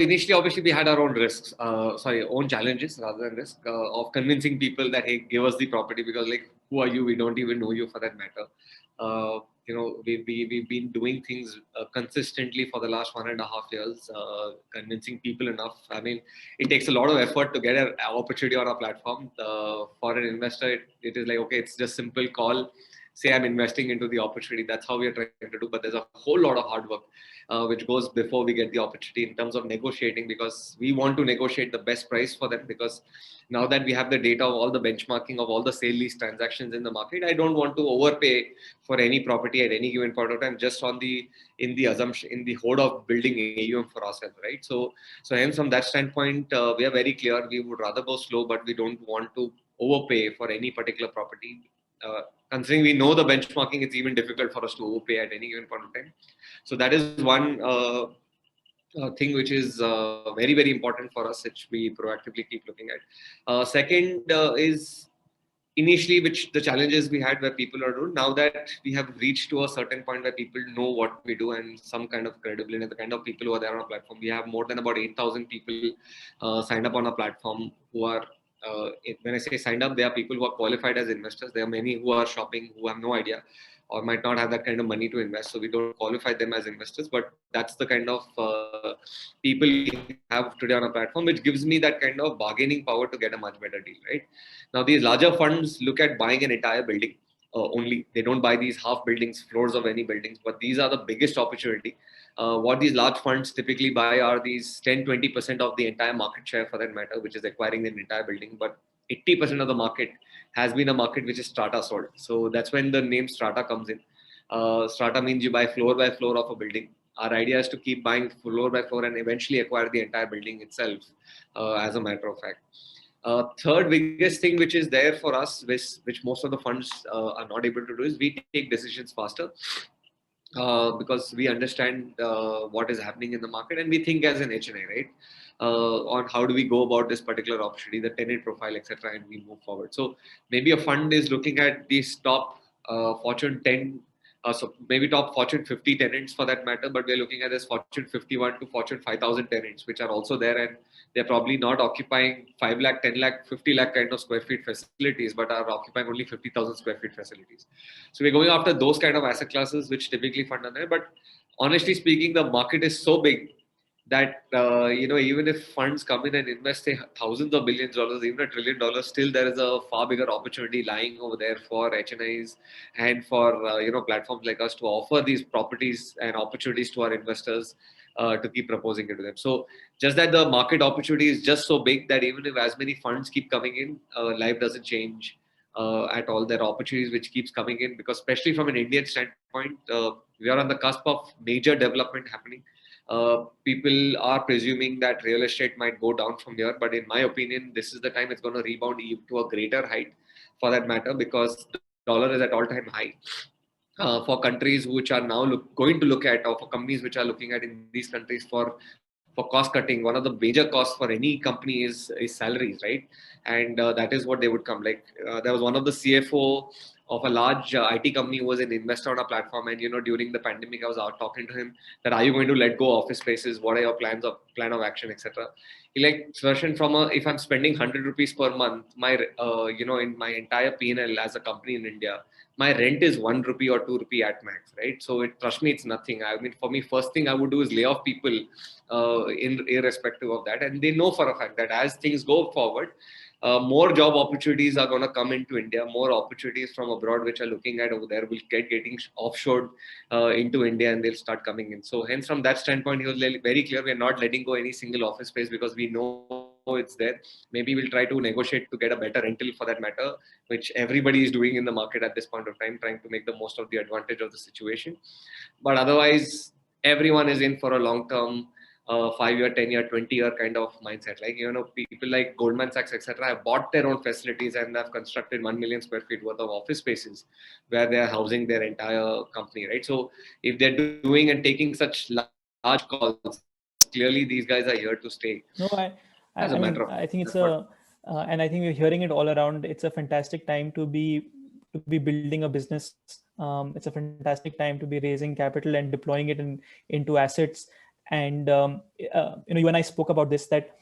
initially, obviously, we had our own risks, own challenges rather than risk of convincing people that, hey, give us the property, because like, who are you? We don't even know you for that matter. We've been doing things consistently for the last 1.5 years, convincing people enough. I mean, it takes a lot of effort to get an opportunity on our platform. For an investor, it is like, okay, it's just simple call, say I'm investing into the opportunity. That's how we are trying to do. But there's a whole lot of hard work which goes before we get the opportunity in terms of negotiating, because we want to negotiate the best price for them. Because now that we have the data of all the benchmarking of all the sale lease transactions in the market, I don't want to overpay for any property at any given point of time, just on the in the assumption, in the hope of building AUM for ourselves, right? So hence from that standpoint, we are very clear. We would rather go slow, but we don't want to overpay for any particular property. Considering we know the benchmarking, it's even difficult for us to overpay at any given point of time. So that is one thing which is very, very important for us, which we proactively keep looking at. Second is initially, which the challenges we had where people are doing. Now that we have reached to a certain point where people know what we do and some kind of credibility, the kind of people who are there on our platform, we have more than about 8,000 people signed up on our platform who are, when I say signed up, they are people who are qualified as investors. There are many who are shopping, who have no idea or might not have that kind of money to invest. So we don't qualify them as investors, but that's the kind of people we have today on our platform, which gives me that kind of bargaining power to get a much better deal, right? Now, these larger funds look at buying an entire building only. They don't buy these half buildings, floors of any buildings, but these are the biggest opportunity. What these large funds typically buy are these 10-20% of the entire market share for that matter, which is acquiring an entire building. But 80% of the market has been a market which is strata sold. So that's when the name strata comes in. Strata means you buy floor by floor of a building. Our idea is to keep buying floor by floor and eventually acquire the entire building itself, as a matter of fact. Third biggest thing which is there for us, which most of the funds are not able to do, is we take decisions faster. Because we understand what is happening in the market, and we think as an HNI, right? On how do we go about this particular opportunity, the tenant profile, etc., and we move forward. So maybe a fund is looking at these top Fortune 10, so maybe top Fortune 50 tenants for that matter, but we're looking at this Fortune 51 to Fortune 5,000 tenants, which are also there, and they're probably not occupying 5 lakh, 10 lakh, 50 lakh kind of square feet facilities, but are occupying only 50,000 square feet facilities. So we're going after those kind of asset classes, which typically fund are there. But honestly speaking, the market is so big that even if funds come in and invest say thousands of billions of dollars, even $1 trillion, still there is a far bigger opportunity lying over there for HNIs and for platforms like us to offer these properties and opportunities to our investors to keep proposing it to them. So just that the market opportunity is just so big that even if as many funds keep coming in, life doesn't change at all. There are opportunities which keeps coming in, because especially from an Indian standpoint, we are on the cusp of major development happening. People are presuming that real estate might go down from here, but in my opinion, this is the time it's going to rebound to a greater height, for that matter, because the dollar is at all-time high. For countries which are now going to look at, or for companies which are looking at in these countries for cost cutting, one of the major costs for any company is salaries, right? And that is what they would come. Like there was one of the CFO of a large IT company who was an investor on our platform, and during the pandemic, I was out talking to him that, are you going to let go office spaces? What are your plan of action, etc. He like, Sudarshan, if I'm spending 100 rupees per month, my in my entire P&L as a company in India, my rent is 1 rupee or 2 rupee at max, right? So trust me, it's nothing. I mean, for me, first thing I would do is lay off people irrespective of that. And they know for a fact that as things go forward, more job opportunities are going to come into India. More opportunities from abroad which are looking at over there will getting offshored into India, and they'll start coming in. So hence, from that standpoint, he was very clear. We're not letting go any single office space because we know it's there. Maybe we'll try to negotiate to get a better rental for that matter, which everybody is doing in the market at this point of time, trying to make the most of the advantage of the situation. But otherwise, everyone is in for a long-term 5-year, 10-year, 20-year kind of mindset. Like, people like Goldman Sachs, etc., have bought their own facilities and have constructed 1 million square feet worth of office spaces where they are housing their entire company, right? So if they're doing and taking such large calls, clearly these guys are here to stay. No, As a matter of I mean, that's I think what. it's and I think we're hearing it all around. It's a fantastic time to be building a business. It's a fantastic time to be raising capital and deploying it into assets. And you and I spoke about this, that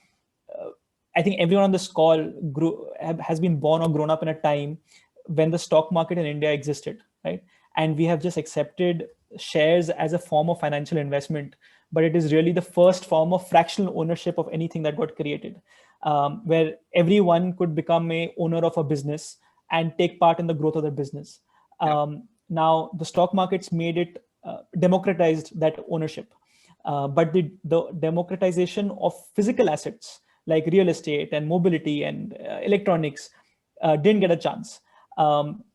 I think everyone on this call has been born or grown up in a time when the stock market in India existed, right? And we have just accepted shares as a form of financial investment, but it is really the first form of fractional ownership of anything that got created, where everyone could become a owner of a business and take part in the growth of the business. Now, the stock markets made it democratized that ownership, but the democratization of physical assets like real estate and mobility and electronics didn't get a chance.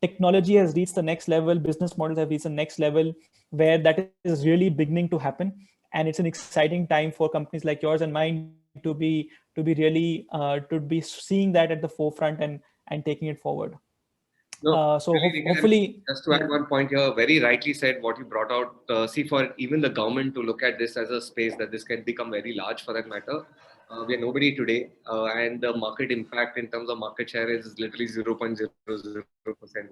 Technology has reached the next level, business models have reached the next level, where that is really beginning to happen. And it's an exciting time for companies like yours and mine to be really to be seeing that at the forefront and taking it forward. No, So really, hopefully, just to add one point here, very rightly said what you brought out. See, for even the government to look at this as a space that this can become very large for that matter. We are nobody today, and the market impact in terms of market share is literally 0.00%,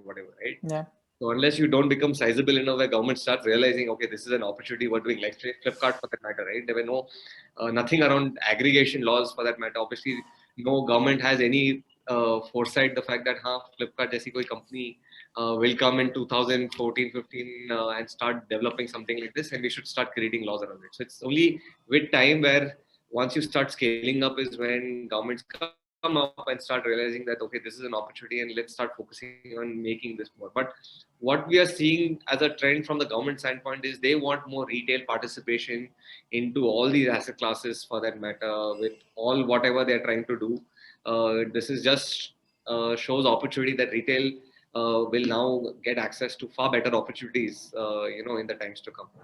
whatever, right? yeah. So unless you don't become sizable enough, where government starts realizing, okay, this is an opportunity we're doing, like Flipkart for that matter, right? There were nothing around aggregation laws for that matter. Obviously, no government has any foresight the fact that Flipkart जैसी कोई company will come in 2014-15 and start developing something like this, and we should start creating laws around it. So it's only with time where once you start scaling up is when governments come up and start realizing that, okay, this is an opportunity and let's start focusing on making this more. But what we are seeing as a trend from the government standpoint is they want more retail participation into all these asset classes for that matter, with all whatever they're trying to do. This is just shows opportunity that retail will now get access to far better opportunities, in the times to come.